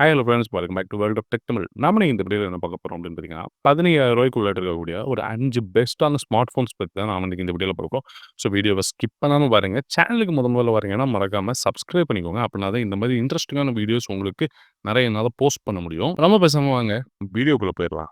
Hello friends, welcome back to world of tech Tamil. நாம இந்த வீடியோவில் என்ன பார்க்க போகிறோம் அப்படின்னு பார்த்தீங்கன்னா, 15,000 இருக்கக்கூடிய ஒரு 5 பெஸ்ட்டான ஸ்மார்ட் ஃபோன்ஸ் பற்றி தான் நாம இன்னைக்கு இந்த வீடியோவில் பார்க்குறோம். ஸோ வீடியோவை ஸ்கிப் பண்ணாமல் பாருங்க. சேனலுக்கு முதல்ல வரீங்கன்னா மறக்காம சப்ஸ்கிரைப் பண்ணிக்கோங்க. அப்படின்னா தான் இந்த மாதிரி இன்ட்ரெஸ்டிங்கான வீடியோஸ் உங்களுக்கு நிறைய என்னால் போஸ்ட் பண்ண முடியும். ரொம்ப பேசாமல் வாங்க வீடியோக்குள்ளே போயிடலாம்.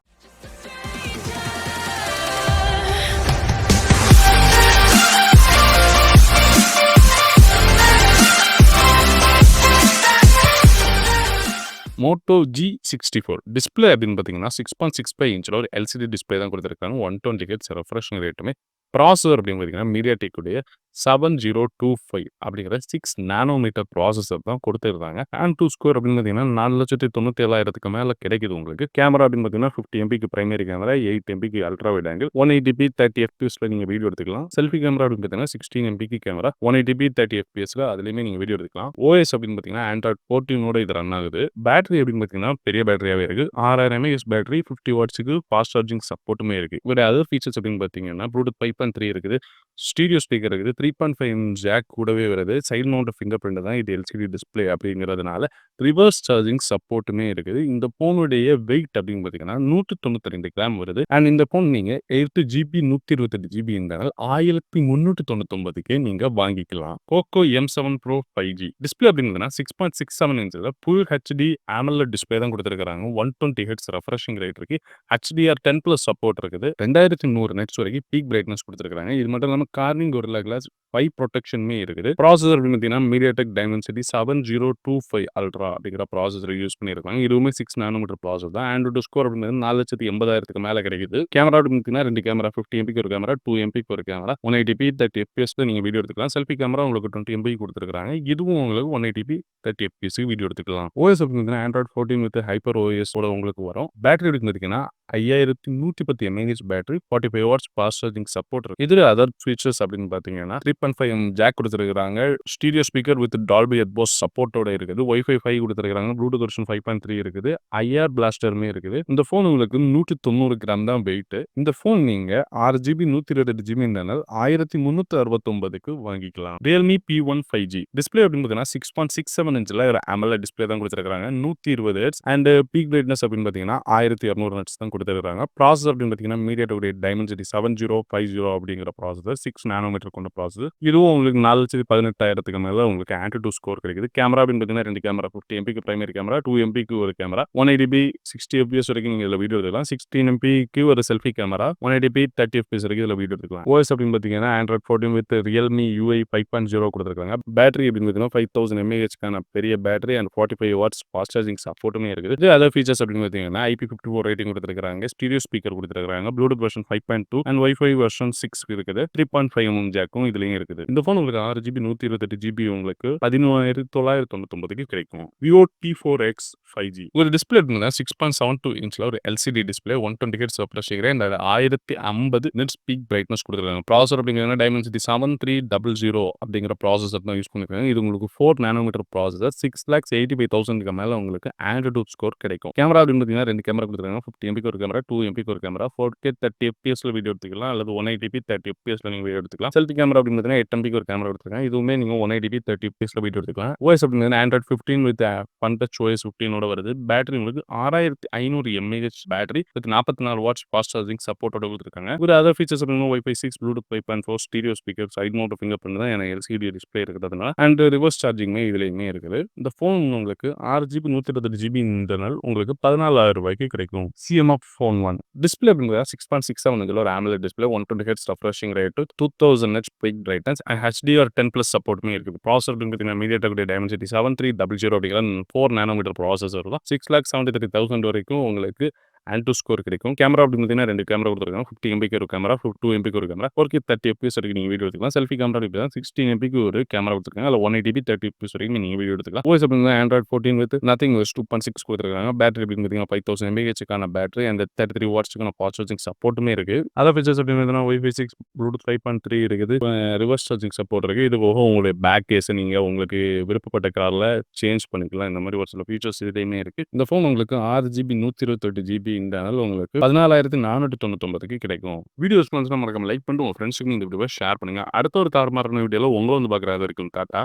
மோட்டோ G64 டிஸ்பிளே அப்படின்னு பார்த்தீங்கன்னா 6.65 இன்ச்சில் ஒரு எல்சிடி டிஸ்பிளே தான் கொடுத்துருக்காங்க. 120 ஹெர்ட்ஸ் ரெஃப்ரெஷிங் ரேட்டுமே. ப்ராசஸர் அப்படின்னு பார்த்தீங்கன்னா மீடியாடெக் உடைய 7025 அப்படிங்கிற 6 நானோமீட்டர் ப்ராசஸர் தான் கொடுத்துருக்காங்க. அண்ட் டூ ஸ்கோர் அப்படின்னு பார்த்தீங்கன்னா 4,97,000 மேலே கிடைக்குது உங்களுக்கு. கேமரா அப்படின்னு பார்த்தீங்கன்னா 50 எம்பிக்கு பிரைமரி கேமரா, 8 எம்பிக்கு ultra wide angle, 180p 30 fps நீங்கள் வீடியோ எடுத்துக்கலாம். செல்ஃபி கேமரா அப்படின்னு பார்த்தீங்கன்னா 16 எம்பிக்கு கேமரா, 180p 30 fps அதுலேயுமே நீங்கள் வீடியோ எடுத்துக்கலாம். ஓஎஸ் அப்படின்னு பார்த்தீங்கன்னா ஆண்ட்ராய்ட் 14 இது ரன் ஆகுது. பேட்டரி அப்படின்னு பார்த்தீங்கன்னா பெரிய பேட்டரியாகவே இருக்கு. 6000 mAh பேட்டரி, 50 வாட்ஸுக்கு ஃபாஸ்ட் சார்ஜிங் சப்போர்ட்டுமே இருக்கு. வேற அதர் ஃபீச்சர்ஸ் அப்படின்னு பார்த்தீங்கன்னா ப்ளூடூத் 5.3 இருக்குது, ஸ்டீரியோ ஸ்பீக்கர் இருக்குது, 3.5 ஜாக் கூடவே வருது. சைடு மவுண்ட் ஃபிங்கர் பிரிண்ட் தான் இது எல்சிடி டிஸ்பிளே அப்படிங்கிறதுனால ரிவர்ஸ் சார்ஜிங் சப்போர்ட்டுமே இருக்குது. இந்த ஃபோனுடைய வெயிட் அப்படின்னு பார்த்தீங்கன்னா 192 கிராம் வருது. அண்ட் இந்த ஃபோன் நீங்க 8GB 128GB இருந்தால் 1399க்கே நீங்க வாங்கிக்கலாம். Poco M7 Pro 5G display அப்படிங்கிறதுனா 6.67 இன்ச்சில் ஃபுல் ஹெச்டி AMOLED டிஸ்பிளே தான் கொடுத்துருக்காங்க. 120 ஹெர்ட்ஸ் ரெஃப்ரெஷிங் ரேட் இருக்கு. HDR10+ சப்போர்ட் இருக்குது. 2100 நெட்ஸ் வரைக்கும் பீக் பிரைட்னஸ் கொடுத்துருக்காங்க. இது மட்டும் இல்லாமல் கார்னிங் கொரில்லா கிளாஸ் 5 ப்ரொடெக்ஷனுமே இருக்குது. ப்ராசஸர் அப்படின்னு பார்த்தீங்கன்னா மீடியாடெக் டைமென்சிட்டி 7025 அல்ட்ரா அப்படிங்கிற ப்ராசஸர் யூஸ் பண்ணியிருக்காங்க. இதுவுமே 6 நானோமீட்டர் ப்ராசஸர் தான். ஆண்ட்ராய்டு ஸ்கோர் அப்படின்னு 4,80,000 மேலே கிடைக்குது. கேமரா அப்படின்னு பார்த்தீங்கன்னா 2 கேமரா, 50 எம்பிக்கு ஒரு கேமரா, 2 எம்பிக்கு ஒரு கேமரா, 180p 30 fps நீங்கள் வீடியோ எடுத்துக்கலாம். செல்ஃபி கேமரா உங்களுக்கு 20 MP கொடுத்துருக்காங்க. இதுவும் உங்களுக்கு 180p 30 fps வீடியோ எடுத்துக்கலாம். ஓஎஸ் அப்படின்னு ஆண்ட்ராய்ட் 14 வித் ஹைப்பர் ஓஎஸ் கூட உங்களுக்கு வரும். பேட்டரி அப்படின்னு பார்த்தீங்கன்னா 5110 mAh battery, 45 watts fast charging support இருக்கு. இதுல அதர் ஃபீச்சர்ஸ் அப்படின்னு பார்த்தீங்கன்னா 3.5 ஜாக் கொடுத்துருக்காங்க. Stereo speaker with Dolby Atmos சப்போர்ட்டோட இருக்குது. வைஃபை 5 கொடுத்துருக்காங்க. ப்ளூடூத் வெர்ஷன் 5.3 இருக்குது. ஐஆர் பிளாஸ்டருமே இருக்குது. இந்த ஃபோன் உங்களுக்கு 190 கிராம் தான் வெயிட். இந்த ஃபோன் நீங்க 6GB 128GB இருந்தால் 1369க்கு வாங்கிக்கலாம். ரியல்மி P1 5G டிஸ்பிளே அப்படின்னு பார்த்தீங்கன்னா 6.67 இன்ச்சில் ஒரு AMOLED டிஸ்பிளே தான் கொடுத்துருக்காங்க. 120 ஹெர்ட்ஸ் அண்ட் பீக் பிரைட்னஸ் அப்படின்னு பார்த்தீங்கன்னா 1200 நட்ஸ் தான் கொடுத்துருக்காங்க. ப்ராசஸர் அப்படின்னு பார்த்தீங்கன்னா மீடியாடெக் டைமென்சிட்டி 7050 அப்படிங்கிற ப்ராசஸர், 6 நானோமீட்டர் கொண்ட ப்ராசஸர். இதுவும் உங்களுக்கு 4,18,000 மேலே உங்களுக்கு ஆண்ட்ராய்டு ஸ்கோர் கிடைக்குது. கேமரா அப்படின்னு பார்த்தீங்கன்னா 2 கேமரா, 50 எம்பிக்கு பிரைமரி கேமரா, 2 எம்பிக்கு ஒரு கேமரா, 180p 60 fps வரைக்கும் நீங்கள் இதில் வீடியோ எடுத்துக்கலாம். 16 எம்பிக்கு ஒரு செல்ஃபி கேமரா, 180p 30 fps வரைக்கும் இதில் வீடியோ எடுத்துக்கலாம். ஓஎஸ் அப்படின்னு பார்த்தீங்கன்னா ஆண்ட்ராய்ட் 14 வித் ரியல்மி UI 5.0 கொடுத்துருக்காங்க. பேட்டரி அப்படின்னு பார்த்தீங்கன்னா 5000 mAh பெரிய battery and 45 watts fast charging சப்போர்ட்டுமே இருக்குது. இது அதர் ஃபீச்சர்ஸ் அப்படின்னு பார்த்தீங்கன்னா IP54 ரேட்டிங் கொடுத்துருக்காங்க. ஸ்டீரியோ ஸ்பீக்கர் கொடுத்துருக்காங்க. Bluetooth version 5.2 and wifi version 6 இருக்குது. 3.5 ஜாக்கும் இதுலயும் இருக்குது. இந்த ஃபோன் உங்களுக்கு 6GB 128GB உங்களுக்கு 11,999க்கு கிடைக்கும். Vivo T4X 5G ஒரு டிஸ்பிளே இருக்குங்க. 6.72 இன்ச்சில் ஒரு LCD display, 120 hertz refreshing rate, 1050 nits peak brightness கொடுத்துருக்காங்க. ப்ராசஸர் அப்படிங்கிறது டைமென்சிட்டி 7300 அப்படிங்கிற ப்ராசஸர் தான் யூஸ் பண்ணிருக்காங்க. இது உங்களுக்கு 4 நானோமீட்டர் ப்ராசஸர், 6,85,000 மேலே உங்களுக்கு ஆண்ட்ராய்டு ஸ்கோர் கிடைக்கும். கேமரா அப்படின்னு பார்த்தீங்கன்னா 2 கேமரா கொடுத்துருக்காங்க. 50 எம்பிக்கு ஒரு கேமரா, 2 எம்பிக்கு ஒரு கேமரா, 4K 30 fps வீடியோ எடுத்துக்கலாம் அல்லது 180p 30 fps நீங்க வீடியோ எடுத்துக்கலாம். செல்ஃபி கேமரா அப்படின்னு பார்த்தீங்கன்னா 8 எம்பிக்கு ஒரு கேமரா எடுத்துக்கலாம். இதுவுமே நீங்க 180p 30 fps வீடியோ எடுத்துக்கலாம். ஓஎஸ் அப்படின்னு ஆண்ட்ராய்ட் 15 வித் பண்டச் OS 15 வருது. பேட்டரி உங்களுக்கு 6500 mAh battery with 44 watts fast charging சப்போர்ட்டோட கொடுத்துருக்காங்க. ஒரு அதர் ஃபீச்சர்ஸ் அப்படின்னு wifi 6, Bluetooth 5.4, stereo speaker, side mount fingerprint தான் எனக்கு எல்சிடி டிஸ்பிளே இருக்கிறதுனால அண்ட் ரிவர்ஸ் சார்ஜிங்மே இதுலயுமே இருக்குது. இந்த ஃபோன் உங்களுக்கு 6GB 128GB இன்டர்னல் உங்களுக்கு 14,000 கிடைக்கும். CMF Phone 1 டிஸ்பிளே அப்படிங்கிறது 6.67 இன்ச்சில் ஒரு AMOLED display, 120 hertz refreshing rate, 2000 nuts peak brightness and HDR10+ சப்போர்ட்டுமே இருக்குது. ப்ராசஸர் பார்த்தீங்கன்னா மீடியாடெக் டைமென்சிட்டி 7300 அப்படிங்கிற 4 நானோமீட்டர் ப்ராசஸர் தான். 6,73,000 வரைக்கும் உங்களுக்கு ஆண்ட்ராய்டு ஸ்கோர் கிடைக்கும். கேமரா அப்படின்னு பார்த்தீங்கன்னா 2 கேமரா கொடுத்துருக்காங்க. 50 எம்பிக்கு ஒரு கேமரா, 2 எம்பிக்கு ஒரு கேமரா, 4K 30 fps வரைக்கும் நீங்கள் வீடியோ எடுத்துக்கலாம். செல்ஃபி கேமரா இப்படி தான் 16 எம்பிக்கு ஒரு கேமரா கொடுத்துருக்காங்க. அதில் 180p 30 fps வரைக்கும் நீங்கள் வீடியோ எடுத்துக்கலாம். ஓஎஸ் அப்படின்னா ஆண்ட்ராய்ட் 14 வித் நத்திங் OS 2.6 கொடுத்துருக்காங்க. பேட்டரி அப்படின்னு பார்த்தீங்கன்னா 5000 mAh பேட்டரி அண்ட் 33 வாட்ஸ்க்கான ஃபாஸ்ட் சார்ஜிங் சப்போர்ட்டுமே இருக்கு. அதர் ஃபீச்சர்ஸ் அப்படின்னு பார்த்தீங்கன்னா வைஃபை 6, ப்ளூடூத் 5.3 இருக்குது. ரிவர்ஸ் சார்ஜிங் சப்போர்ட் இருக்கு. இது போக உங்களுடைய பேக் கேஸை நீங்கள் உங்களுக்கு விருப்பப்பட்ட காரில் சேஞ்ச் பண்ணிக்கலாம். இந்த மாதிரி ஒரு சில ஃபீச்சர்ஸ் இதுலையுமே இருக்கு. இந்த ஃபோன் உங்களுக்கு 6GB 128GB இன்டர்னல் உங்களுக்கு 14,499க்கு கிடைக்கும். வீடியோஸ் மறக்காம லைக் பண்ணிட்டு உங்க ஃப்ரெண்ட்ஸுக்கு இந்த வீடியோவை ஷேர் பண்ணுங்க. அடுத்த ஒரு தாறுமாறான வீடியோல உங்களை வந்து பார்க்குற வரைக்கும் டாடா,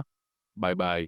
பை பாய்.